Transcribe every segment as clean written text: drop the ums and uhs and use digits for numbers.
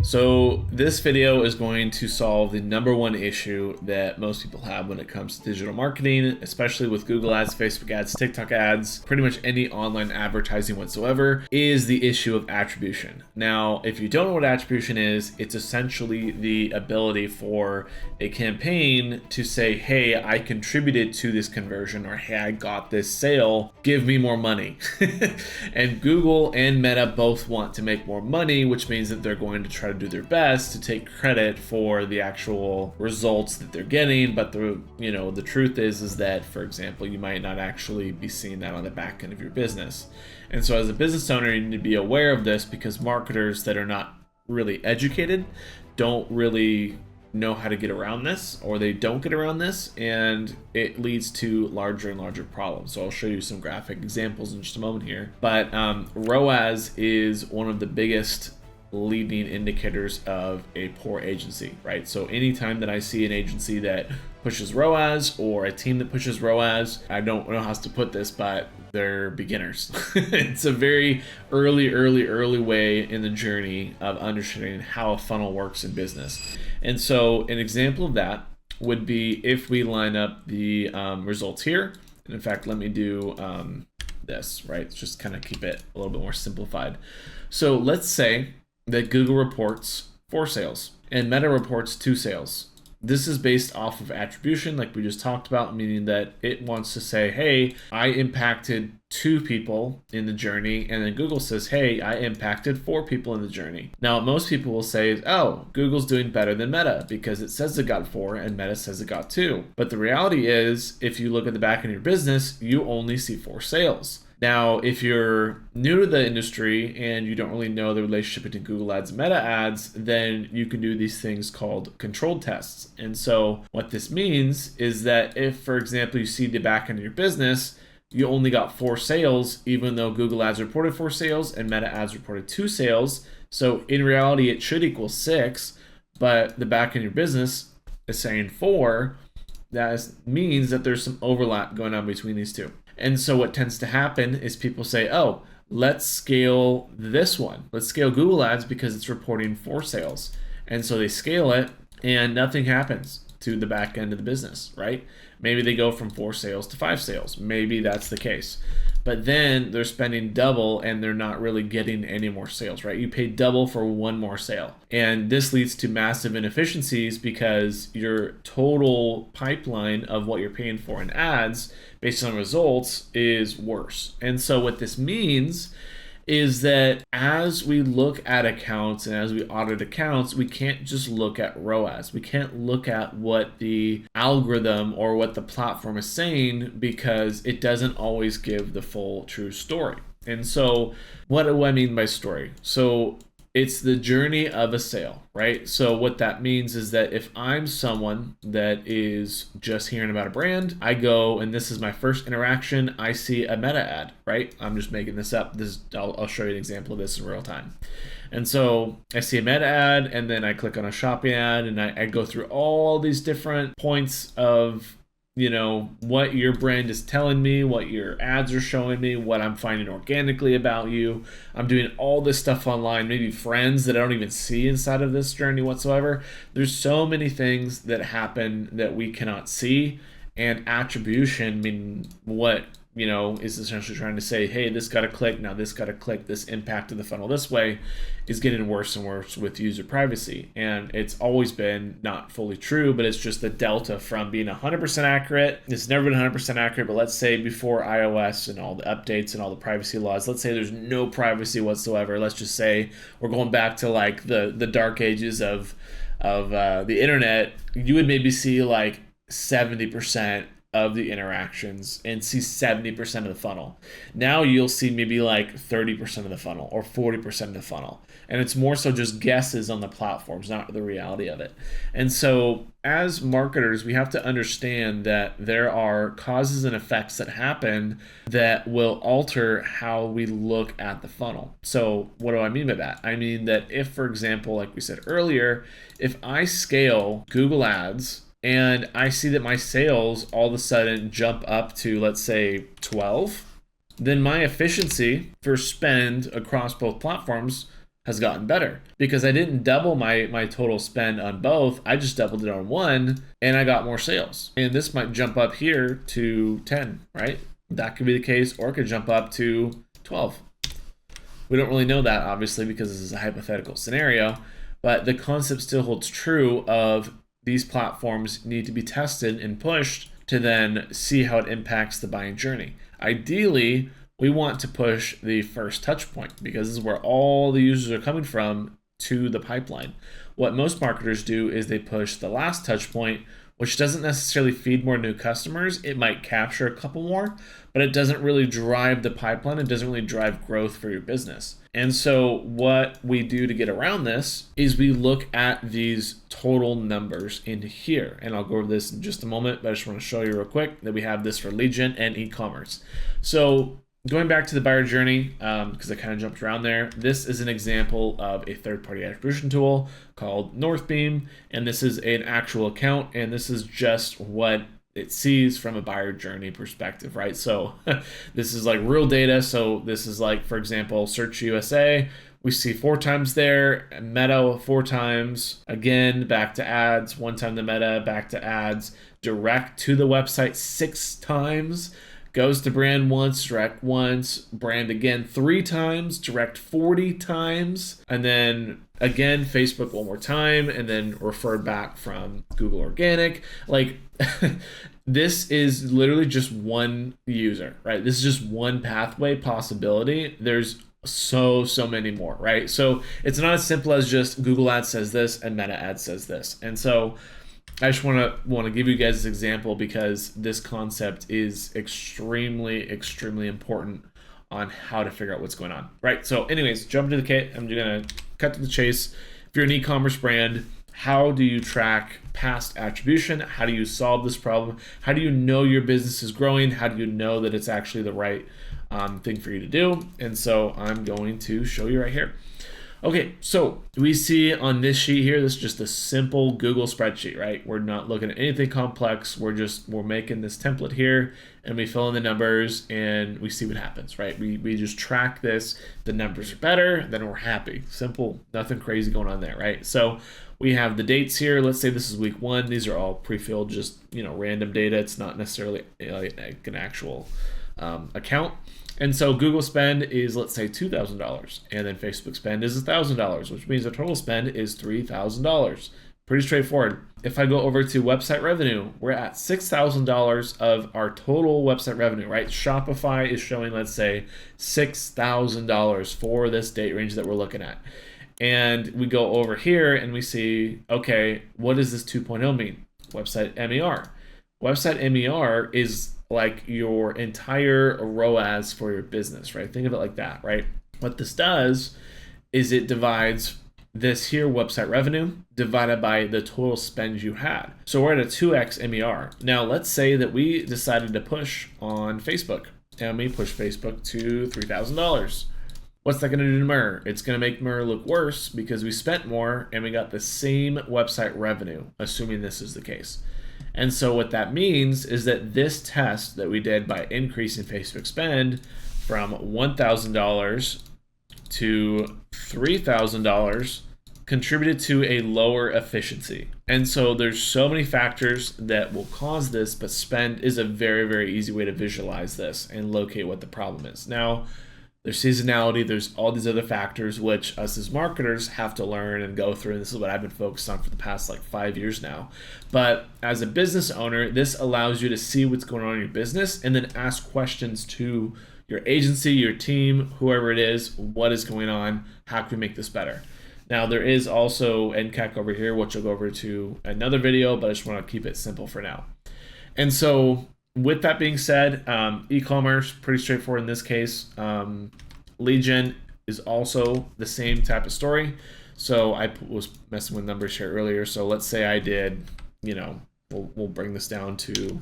So this video is going to solve the #1 issue that most people have when it comes to digital marketing, especially with Google ads, Facebook ads, TikTok ads, pretty much any online advertising whatsoever, is the issue of attribution. Now, if you don't know what attribution is, it's essentially the ability for a campaign to say, hey, I contributed to this conversion, or hey, I got this sale, give me more money. And Google and Meta both want to make more money, which means that they're going to try to do their best to take credit for the actual results that they're getting. But the truth is that, for example, you might not actually be seeing that on the back end of your business. And so as a business owner, you need to be aware of this, because marketers that are not really educated don't really know how to get around this, or they don't get around this, and it leads to larger and larger problems. So I'll show you some graphic examples in just a moment here. But ROAS is one of the biggest leading indicators of a poor agency, right? So anytime that I see an agency that pushes ROAS, or a team that pushes ROAS, I don't know how else to put this, but they're beginners. It's a very early way in the journey of understanding how a funnel works in business. And so an example of that would be if we line up the results here. And in fact, let me do this, right? Just kind of keep it a little bit more simplified. So let's say that Google reports 4 sales and Meta reports 2 sales. This is based off of attribution, like we just talked about, meaning that it wants to say, hey, I impacted 2 people in the journey, and then Google says, hey, I impacted 4 people in the journey. Now, most people will say, oh, Google's doing better than Meta because it says it got 4 and Meta says it got 2. But the reality is, if you look at the back end of your business, you only see 4 sales. Now, if you're new to the industry and you don't really know the relationship between Google ads and Meta ads, then you can do these things called controlled tests. And so what this means is that if, for example, you see the back end of your business, you only got 4 sales, even though Google ads reported 4 sales and Meta ads reported 2 sales. So in reality, it should equal 6, but the back end of your business is saying 4. That means that there's some overlap going on between these two. And so what tends to happen is people say, oh, let's scale this one. Let's scale Google ads because it's reporting 4 sales. And so they scale it and nothing happens to the back end of the business, right? Maybe they go from 4 sales to 5 sales. Maybe that's the case. But then they're spending double and they're not really getting any more sales, right? You pay double for 1 more sale. And this leads to massive inefficiencies because your total pipeline of what you're paying for in ads based on results is worse. And so what this means is that as we look at accounts and as we audit accounts, we can't just look at ROAS. We can't look at what the algorithm or what the platform is saying, because it doesn't always give the full true story. And so what do I mean by story? So it's the journey of a sale, right? So what that means is that if I'm someone that is just hearing about a brand, I go and this is my first interaction, I see a Meta ad, right? I'm just making this up. I'll show you an example of this in real time. And so I see a Meta ad, and then I click on a shopping ad, and I go through all these different points of what your brand is telling me, what your ads are showing me, what I'm finding organically about you. I'm doing all this stuff online, maybe friends that I don't even see inside of this journey whatsoever. There's so many things that happen that we cannot see. And attribution, meaning what is essentially trying to say, hey, this got a click, now this got a click, this impacted the funnel this way, is getting worse and worse with user privacy. And it's always been not fully true, but it's just the delta from being 100% accurate. It's never been 100% accurate, but let's say before iOS and all the updates and all the privacy laws, let's say there's no privacy whatsoever. Let's just say we're going back to like the dark ages of the internet. You would maybe see like 70% of the interactions and see 70% of the funnel. Now you'll see maybe like 30% of the funnel or 40% of the funnel. And it's more so just guesses on the platforms, not the reality of it. And so as marketers, we have to understand that there are causes and effects that happen that will alter how we look at the funnel. So what do I mean by that? I mean that if, for example, like we said earlier, if I scale Google ads and I see that my sales all of a sudden jump up to, let's say, 12, then my efficiency for spend across both platforms has gotten better because I didn't double my total spend on both. I just doubled it on one and I got more sales. And this might jump up here to 10, right? That could be the case, or it could jump up to 12. We don't really know that, obviously, because this is a hypothetical scenario, but the concept still holds true of these platforms need to be tested and pushed to then see how it impacts the buying journey. Ideally, we want to push the first touch point because this is where all the users are coming from to the pipeline. What most marketers do is they push the last touch point, which doesn't necessarily feed more new customers. It might capture a couple more, but it doesn't really drive the pipeline. It doesn't really drive growth for your business. And so what we do to get around this is we look at these total numbers in here. And I'll go over this in just a moment, but I just want to show you real quick that we have this for lead gen and e-commerce. So going back to the buyer journey, because I kind of jumped around there, this is an example of a third-party attribution tool called Northbeam, and this is an actual account, and this is just what it sees from a buyer journey perspective, right? So this is like real data. So this is like, for example, Search USA, we see 4 times there, Meta 4 times, again, back to ads, 1 time to Meta, back to ads, direct to the website 6 times, goes to brand once, direct once, brand again 3 times, direct 40 times, and then again, Facebook 1 more time, and then referred back from Google Organic. Like, this is literally just one user, right? This is just one pathway possibility. There's so many more, right? So it's not as simple as just Google Ads says this and Meta Ads says this. And so I just want to give you guys this example because this concept is extremely important on how to figure out what's going on, right? So anyways, jump into the kit. I'm going to cut to the chase. If you're an e-commerce brand, how do you track past attribution? How do you solve this problem? How do you know your business is growing? How do you know that it's actually the right thing for you to do? And so I'm going to show you right here. Okay, so we see on this sheet here, this is just a simple Google spreadsheet, right? We're not looking at anything complex. We're making this template here and we fill in the numbers and we see what happens, right? We just track this. The numbers are better, then we're happy. Simple, nothing crazy going on there, right? So we have the dates here. Let's say this is week 1. These are all pre-filled, just random data. It's not necessarily like an actual account. And so Google spend is, let's say, $2,000, and then Facebook spend is $1,000, which means the total spend is $3,000. Pretty straightforward. If I go over to website revenue, we're at $6,000 of our total website revenue, right? Shopify is showing, let's say, $6,000 for this date range that we're looking at. And we go over here and we see, okay, what does this 2.0 mean? Website MER. Website MER is like your entire ROAS for your business, right? Think of it like that, right? What this does is it divides this here website revenue divided by the total spend you had. So we're at a 2x MER. Now let's say that we decided to push on Facebook and we push Facebook to $3,000. What's that going to do to MER? It's going to make MER look worse because we spent more and we got the same website revenue, assuming this is the case. And so what that means is that this test that we did by increasing Facebook spend from $1,000 to $3,000 contributed to a lower efficiency. And so there's so many factors that will cause this, but spend is a very easy way to visualize this and locate what the problem is. Now, there's seasonality, there's all these other factors which us as marketers have to learn and go through, and this is what I've been focused on for the past 5 years now. But as a business owner, this allows you to see what's going on in your business and then ask questions to your agency, your team, whoever it is, what is going on, how can we make this better? Now there is also NCAC over here, which I'll go over to another video, but I just want to keep it simple for now. And so with that being said, e-commerce, pretty straightforward in this case. Lead gen is also the same type of story. So I was messing with numbers here earlier. So let's say I did, we'll bring this down to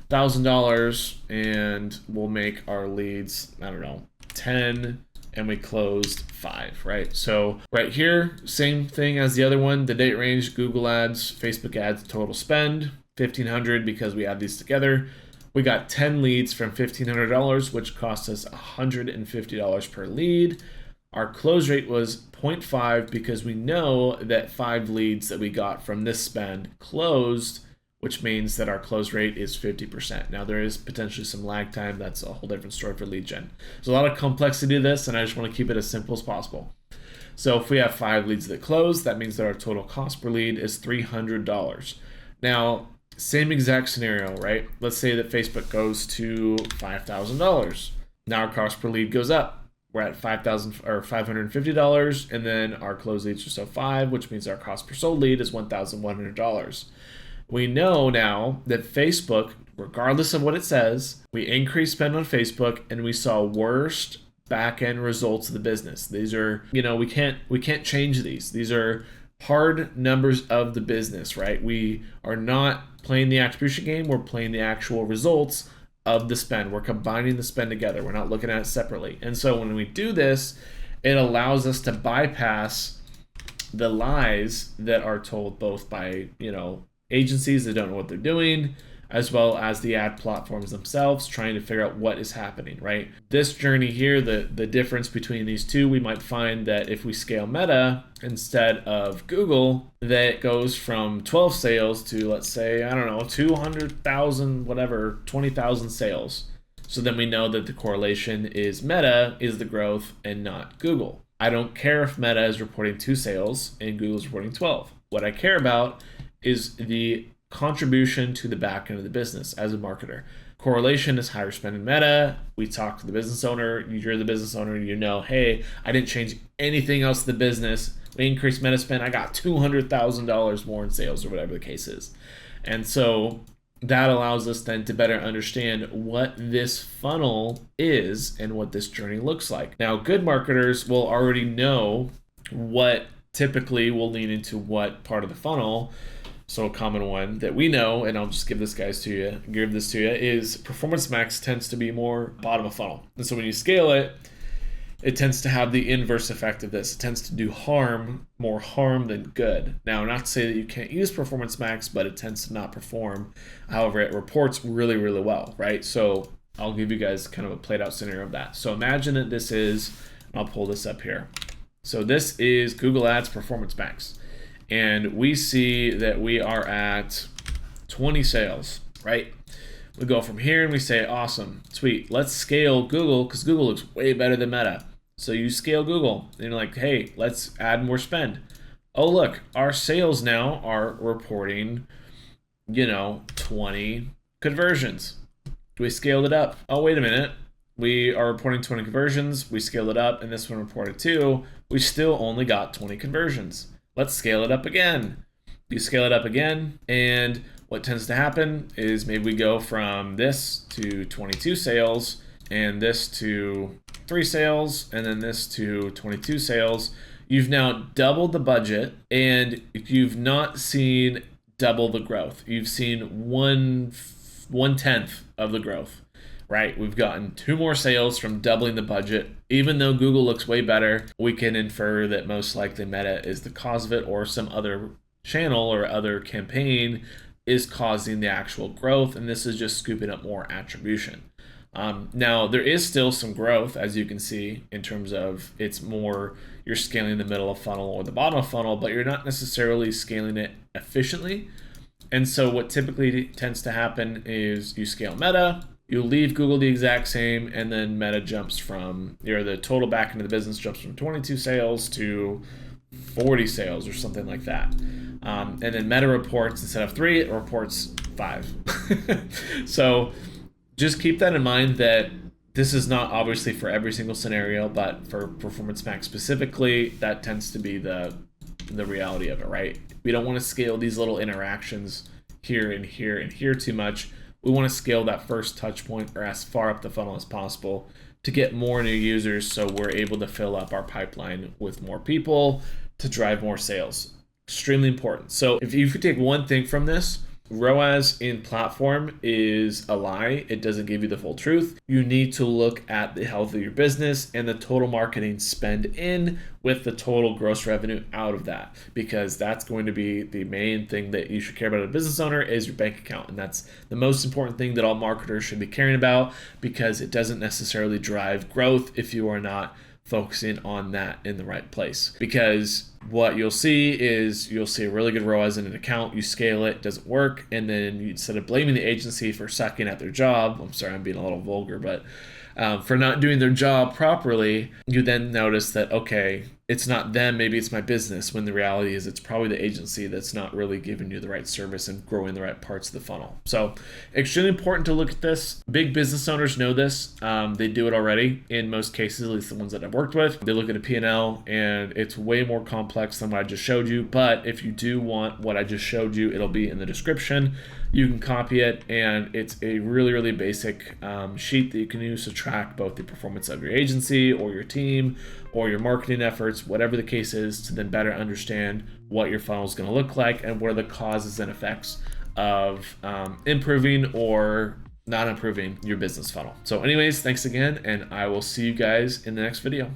$1,000 and we'll make our leads, 10, and we closed 5, right? So right here, same thing as the other one, the date range, Google ads, Facebook ads, total spend, $1,500 because we add these together. We got 10 leads from $1,500, which cost us $150 per lead. Our close rate was 0.5 because we know that 5 leads that we got from this spend closed, which means that our close rate is 50%. Now there is potentially some lag time. That's a whole different story for lead gen. There's a lot of complexity to this, and I just want to keep it as simple as possible. So if we have 5 leads that close, that means that our total cost per lead is $300. Now, same exact scenario, right? Let's say that Facebook goes to $5,000. Now our cost per lead goes up. We're at $550, and then our closed leads are still 5, which means our cost per sold lead is $1,100. We know now that Facebook, regardless of what it says, we increased spend on Facebook and we saw worst back-end results of the business. These are, we can't change these. These are hard numbers of the business, right? We are not playing the attribution game. We're playing the actual results of the spend. We're combining the spend together. We're not looking at it separately. And so when we do this, it allows us to bypass the lies that are told both by, agencies that don't know what they're doing, as well as the ad platforms themselves trying to figure out what is happening, right? This journey here, the difference between these two, we might find that if we scale Meta instead of Google, that it goes from 12 sales to, let's say, 200,000, whatever, 20,000 sales. So then we know that the correlation is Meta is the growth and not Google. I don't care if Meta is reporting 2 sales and Google is reporting 12. What I care about is the contribution to the back end of the business as a marketer. Correlation is higher spend in Meta. We talk to the business owner. You're the business owner. Hey, I didn't change anything else to the business. We increased Meta spend. I got $200,000 more in sales, or whatever the case is. And so that allows us then to better understand what this funnel is and what this journey looks like. Now, good marketers will already know what typically will lean into what part of the funnel. So a common one that we know, and I'll just give this to you, is Performance Max tends to be more bottom of funnel. And so when you scale it, it tends to have the inverse effect of this. It tends to do more harm than good. Now, not to say that you can't use Performance Max, but it tends to not perform. However, it reports really, really well, right? So I'll give you guys kind of a played out scenario of that. So imagine that this is, I'll pull this up here. So this is Google Ads Performance Max. And we see that we are at 20 sales, right? We go from here and we say, awesome, sweet, let's scale Google because Google looks way better than Meta. So you scale Google and you're like, hey, let's add more spend. Oh, look, our sales now are reporting, 20 conversions. We scaled it up. Oh, wait a minute. We are reporting 20 conversions. We scaled it up and this one reported 2. We still only got 20 conversions. Let's scale it up again. You scale it up again, and what tends to happen is maybe we go from this to 22 sales, and this to 3 sales, and then this to 22 sales. You've now doubled the budget, and you've not seen double the growth. You've seen one-tenth of the growth. Right, we've gotten 2 more sales from doubling the budget. Even though Google looks way better, we can infer that most likely Meta is the cause of it, or some other channel or other campaign is causing the actual growth, and this is just scooping up more attribution. Now, there is still some growth, as you can see, in terms of it's more, you're scaling the middle of funnel or the bottom of funnel, but you're not necessarily scaling it efficiently. And so what typically tends to happen is you scale Meta, you leave Google the exact same, and then Meta jumps from, the total back into the business jumps from 22 sales to 40 sales or something like that. And then Meta reports, instead of 3, it reports 5. So just keep that in mind that this is not obviously for every single scenario, but for Performance Max specifically, that tends to be the reality of it, right? We don't want to scale these little interactions here and here and here too much. We want to scale that first touch point or as far up the funnel as possible to get more new users so we're able to fill up our pipeline with more people to drive more sales. Extremely important. So if you could take one thing from this, ROAS in platform is a lie. It doesn't give you the full truth. You need to look at the health of your business and the total marketing spend in with the total gross revenue out of that, because that's going to be the main thing that you should care about as a business owner is your bank account. And that's the most important thing that all marketers should be caring about, because it doesn't necessarily drive growth if you are not focusing on that in the right place. Because what you'll see is you'll see a really good ROAS in an account, you scale it, doesn't work, and then instead of blaming the agency for sucking at their job, I'm sorry, I'm being a little vulgar, but for not doing their job properly, you then notice that, okay, it's not them, maybe it's my business, when the reality is it's probably the agency that's not really giving you the right service and growing the right parts of the funnel. So extremely important to look at this. Big business owners know this. They do it already in most cases, at least the ones that I've worked with. They look at a P&L and it's way more complex than what I just showed you. But if you do want what I just showed you, it'll be in the description. You can copy it, and it's a really, really basic sheet that you can use to track both the performance of your agency or your team or your marketing efforts, whatever the case is, to then better understand what your funnel is going to look like and what are the causes and effects of improving or not improving your business funnel. So anyways, thanks again, and I will see you guys in the next video.